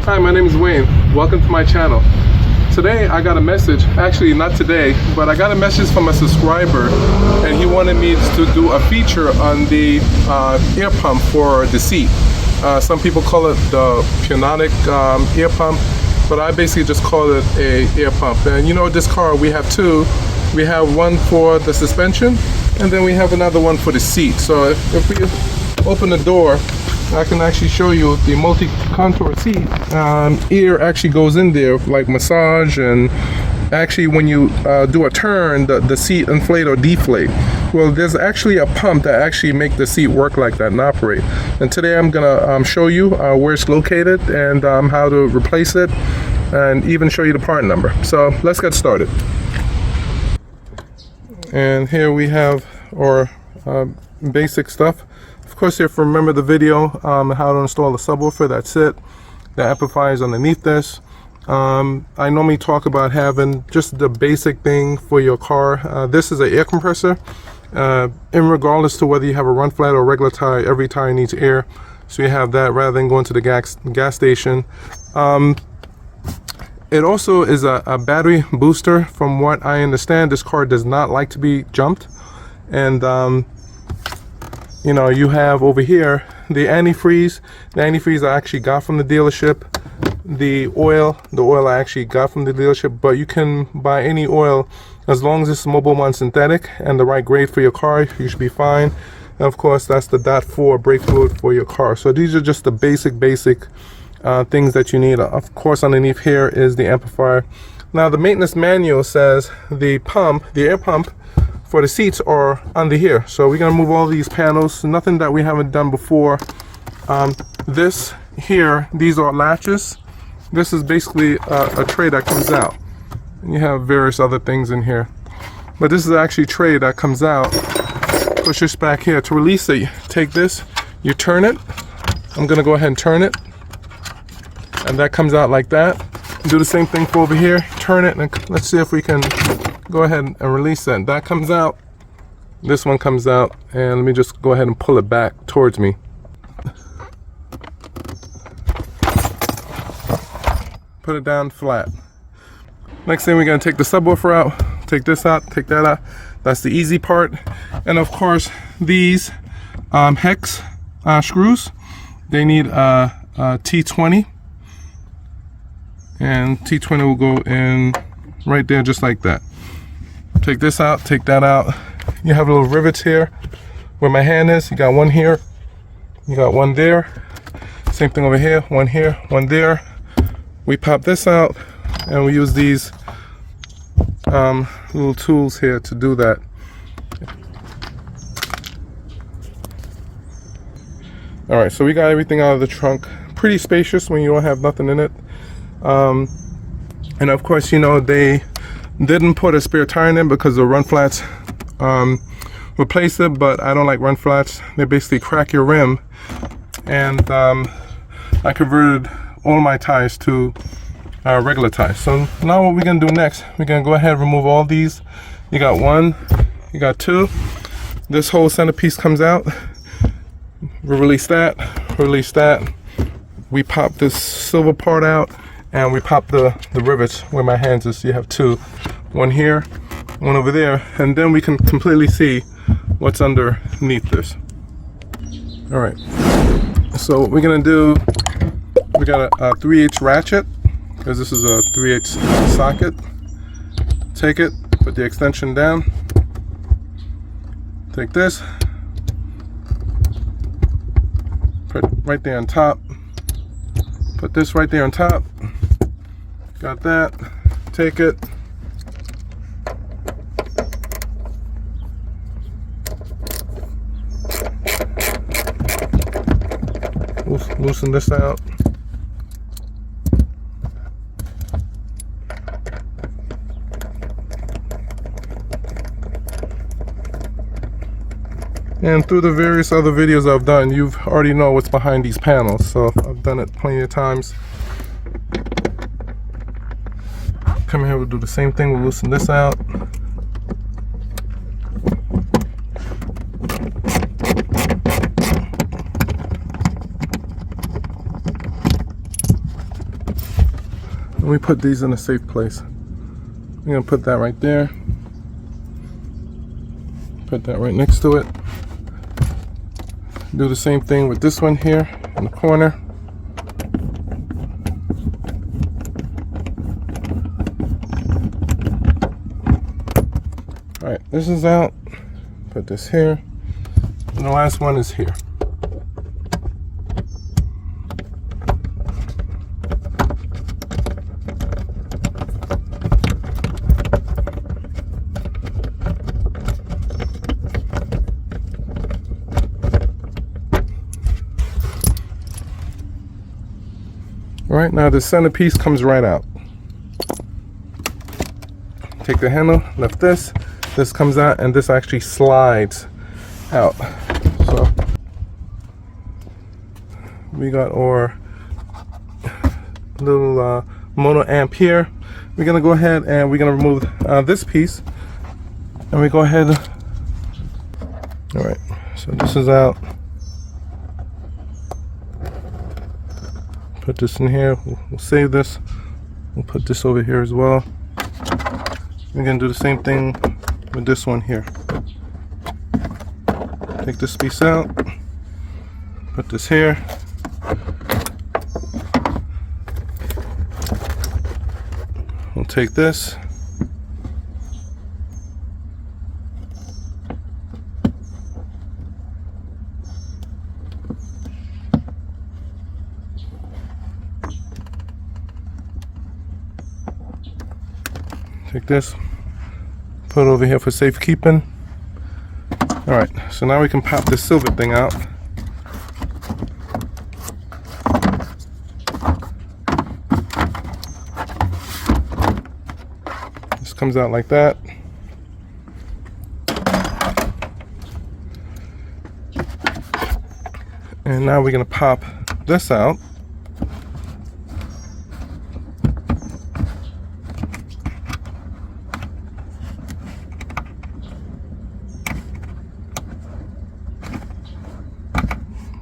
Hi, my name is Wayne. Welcome to my channel. Today I got a message, actually not today, but I got a message from a subscriber and he wanted me to do a feature on the air pump for the seat. Some people call it the pneumatic air pump, but I basically just call it a air pump. And you know, this car we have two. We have one for the suspension and then we have another one for the seat. So if we open the door, I can actually show you the Multicontour seat. Air actually goes in there like massage, and actually when you do a turn, the seat inflate or deflate. Well, there's actually a pump that actually make the seat work like that and operate. And today I'm gonna show you where it's located and how to replace it, and even show you the part number. So let's get started. And here we have our basic stuff. Of course, if you remember the video how to install the subwoofer, that's it. The amplifier is underneath this. I normally talk about having just the basic thing for your car. This is an air compressor. In regardless to whether you have a run flat or regular tire, every tire needs air. So you have that rather than going to the gas station. It also is a battery booster. From what I understand, this car does not like to be jumped. And you know, you have over here the antifreeze. The antifreeze I actually got from the dealership. The oil I actually got from the dealership, but you can buy any oil as long as it's Mobile One synthetic and the right grade for your car. You should be fine. And of course, that's the .4 brake fluid for your car. So these are just the basic things that you need. Of course, underneath here is the amplifier. Now, the maintenance manual says the air pump for the seats are under here. So we're gonna move all these panels, nothing that we haven't done before. This here, these are latches. This is basically a tray that comes out. And you have various other things in here. But this is actually a tray that comes out. Push this back here. To release it, you take this, you turn it. I'm gonna go ahead and turn it. And that comes out like that. Do the same thing for over here. Turn it, and let's see if we can go ahead and release that. That comes out. This one comes out, and let me just go ahead and pull it back towards me. Put it down flat. Next thing, we're gonna take the subwoofer out. Take this out, take that out. That's the easy part. And of course, these hex screws, they need a T20. And T20 will go in right there just like that. Take this out, take that out. You have little rivets here where my hand is. You got one here, you got one there. Same thing over here, one there. We pop this out and we use these little tools here to do that. All right, so we got everything out of the trunk. Pretty spacious when you don't have nothing in it. And of course, you know, they didn't put a spare tire in it because the run flats replaced it, but I don't like run flats. They basically crack your rim. And I converted all my tires to regular tires. So now what we're gonna do next, we're gonna go ahead and remove all these. You got one, you got two. This whole centerpiece comes out. We release that. We pop this silver part out, and we pop the rivets where my hands is. So you have two, one here, one over there, and then we can completely see what's underneath this. All right, so what we're gonna do, we got a 3/8 ratchet, because this is a 3/8 socket. Take it, put the extension down, take this, put it right there on top, put this right there on top. Got that. Take it. Loosen this out. And through the various other videos I've done, you've already know what's behind these panels. So I've done it plenty of times. Come here, we'll do the same thing. We'll loosen this out. Let me put these in a safe place. I'm gonna put that right there. Put that right next to it. Do the same thing with this one here in the corner. Alright, this is out. Put this here. And the last one is here. Alright, now the centerpiece comes right out. Take the handle, lift this comes out, and this actually slides out. So we got our little mono amp here. We're gonna go ahead and we're gonna remove this piece, and we go ahead. All right, so this is out. Put this in here. We'll save this. We'll put this over here as well. We're gonna do the same thing with this one here. Take this piece out. Put this here. We'll take this. Take this, put it over here for safekeeping. Alright, so now we can pop this silver thing out. This comes out like that. And now we're going to pop this out.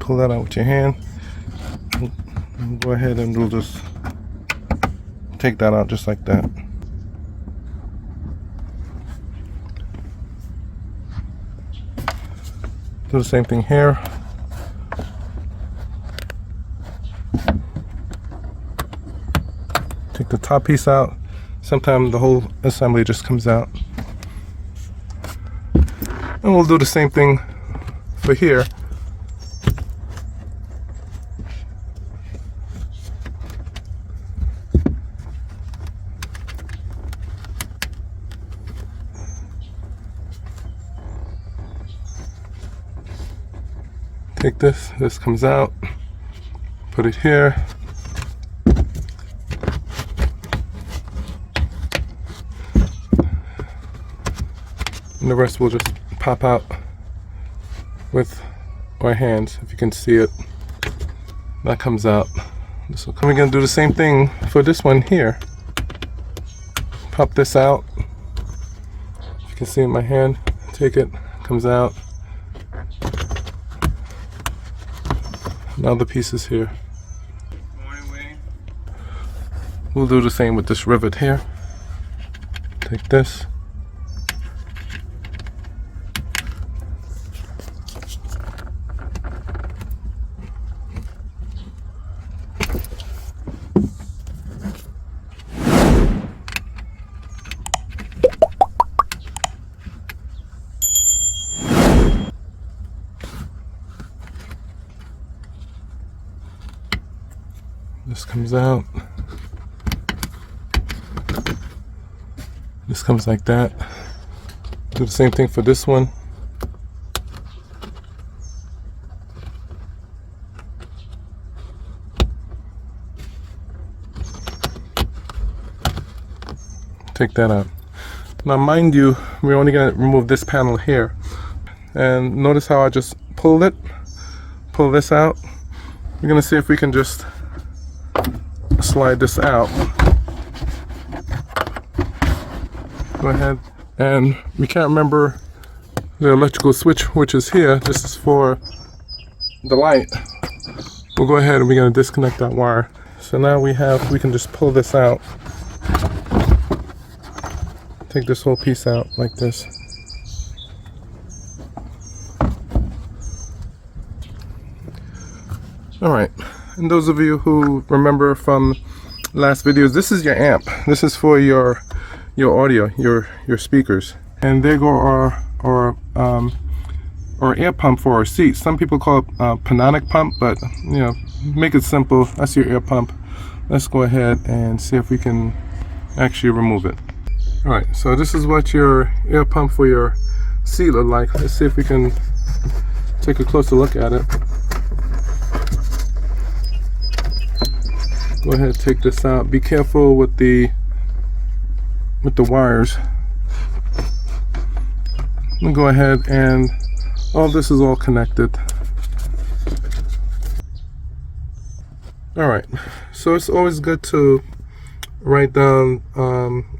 Pull that out with your hand. Go ahead and we'll just take that out just like that. Do the same thing here. Take the top piece out. Sometimes the whole assembly just comes out. And we'll do the same thing for here. Take this comes out, put it here. And the rest will just pop out with our hands, if you can see it. That comes out. So we're gonna do the same thing for this one here. Pop this out. You can see in my hand, take it, comes out. Now the pieces here. We'll do the same with this rivet here. Take this. This comes out. This comes like that. Do the same thing for this one. Take that out. Now mind you, we're only going to remove this panel here. And notice how I just pulled it. Pull this out. We're going to see if we can just slide this out. Go ahead, and we can't remember the electrical switch which is here. This is for the light. We'll go ahead and we're going to disconnect that wire. So now we can just pull this out. Take this whole piece out like this. Alright, and those of you who remember from last videos, this is your amp. This is for your audio, your speakers. And there go our air pump for our seat. Some people call it pneumatic pump, but you know, make it simple. That's your air pump. Let's go ahead and see if we can actually remove it. Alright, so this is what your air pump for your seat look like. Let's see if we can take a closer look at it. Go ahead and take this out. Be careful with the wires. I'm gonna go ahead and all this is all connected. Alright, so it's always good to write down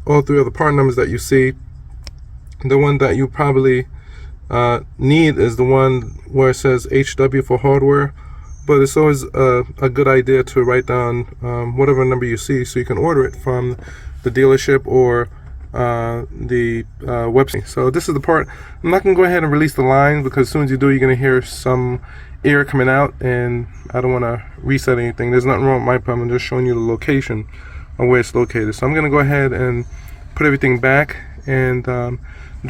all three of the part numbers that you see. The one that you probably need is the one where it says HW for hardware, but it's always a good idea to write down whatever number you see so you can order it from the dealership or the website. So this is the part. I'm not going to go ahead and release the line because as soon as you do, you're going to hear some air coming out, and I don't want to reset anything. There's nothing wrong with my pump. I'm just showing you the location of where it's located. So I'm going to go ahead and put everything back and do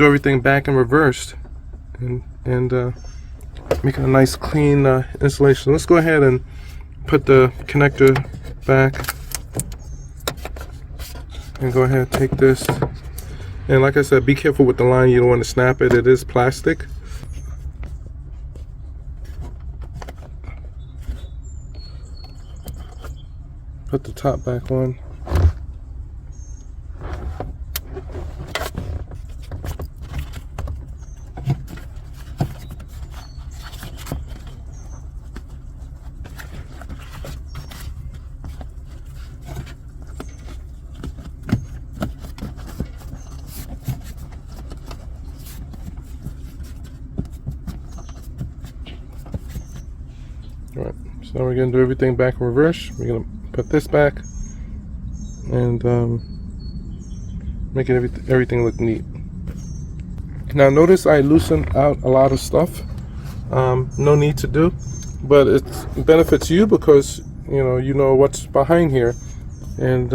everything back and reversed and make a nice clean installation. Let's go ahead and put the connector back and go ahead and take this. And like I said, be careful with the line. You don't want to snap it. It is plastic. Put the top back on. Alright, so we're going to do everything back in reverse. We're going to put this back and make everything look neat. Now notice I loosened out a lot of stuff. No need to do, but it benefits you because you know what's behind here, and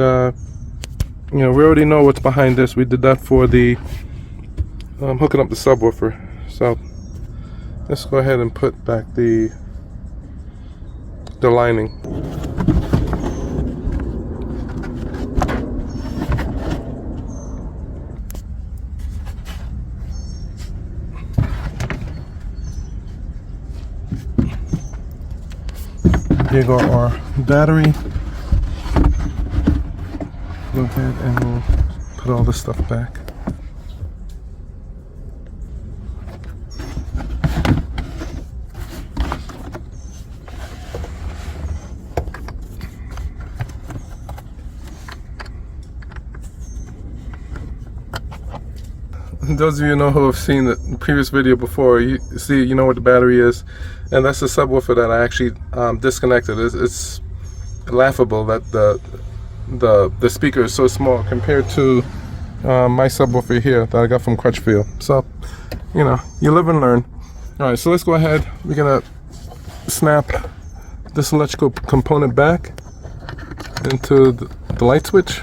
we already know what's behind this. We did that for the hooking up the subwoofer. So let's go ahead and put back the lining. Here go our battery. Go ahead and we'll put all this stuff back. Those of you who have seen the previous video before, you know what the battery is, and that's the subwoofer that I actually disconnected. It's laughable that the speaker is so small compared to my subwoofer here that I got from Crutchfield. So you live and learn. All right, so let's go ahead. We're gonna snap this electrical component back into the light switch.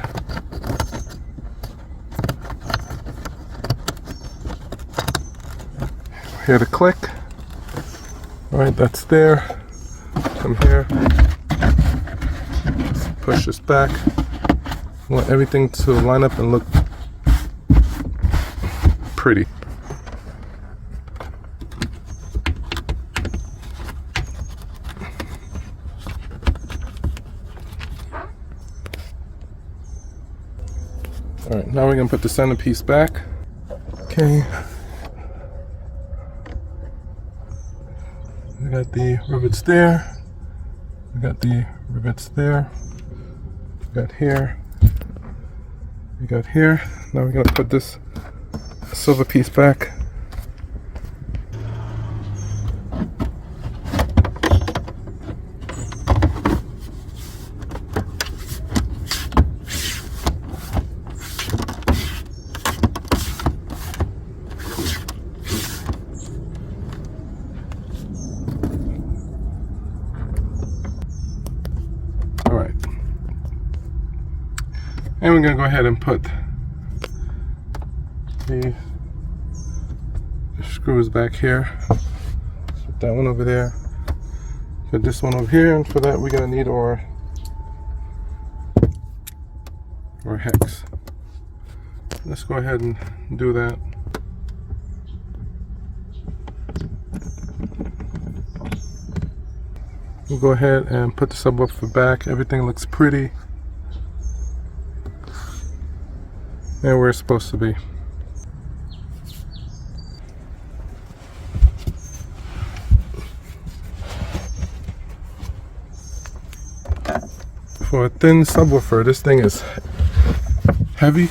Hear the click. All right, that's there. Come here. Let's push this back. I want everything to line up and look pretty. All right, now we're gonna put the centerpiece back. Okay. We got the rivets there. We got the rivets there. We got here. We got here. Now we're gonna put this silver piece back. And we're gonna go ahead and put the screws back here. Put that one over there. Put this one over here, and for that we're gonna need our hex. Let's go ahead and do that. We'll go ahead and put the subwoofer back. Everything looks pretty and where it's supposed to be. For a thin subwoofer, this thing is heavy.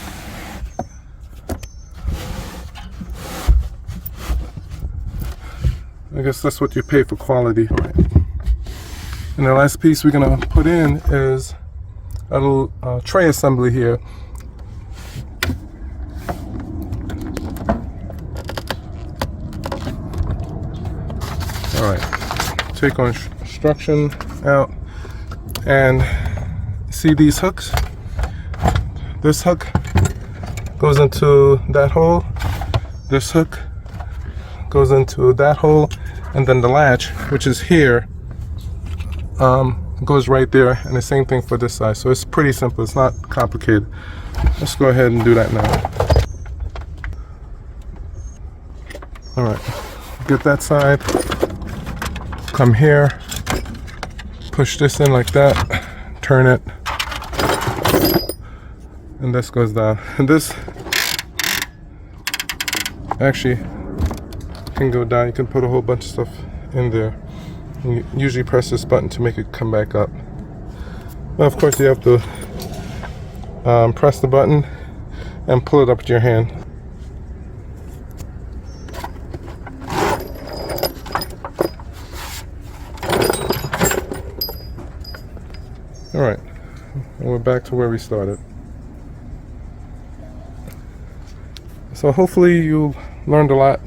I guess that's what you pay for quality. All right. And the last piece we're gonna put in is a little tray assembly here. All right, take our instruction out and see these hooks. This hook goes into that hole. This hook goes into that hole, and then the latch, which is here, goes right there, and the same thing for this side. So it's pretty simple, it's not complicated. Let's go ahead and do that now. All right, get that side, come here, push this in like that, turn it, and this goes down. And this actually can go down. You can put a whole bunch of stuff in there. You usually press this button to make it come back up. Well, of course you have to press the button and pull it up with your hand. Alright, and we're back to where we started. So hopefully you learned a lot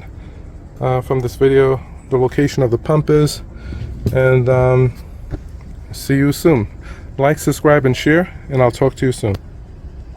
from this video. The location of the pump is, and see you soon. Like, subscribe, and share, and I'll talk to you soon.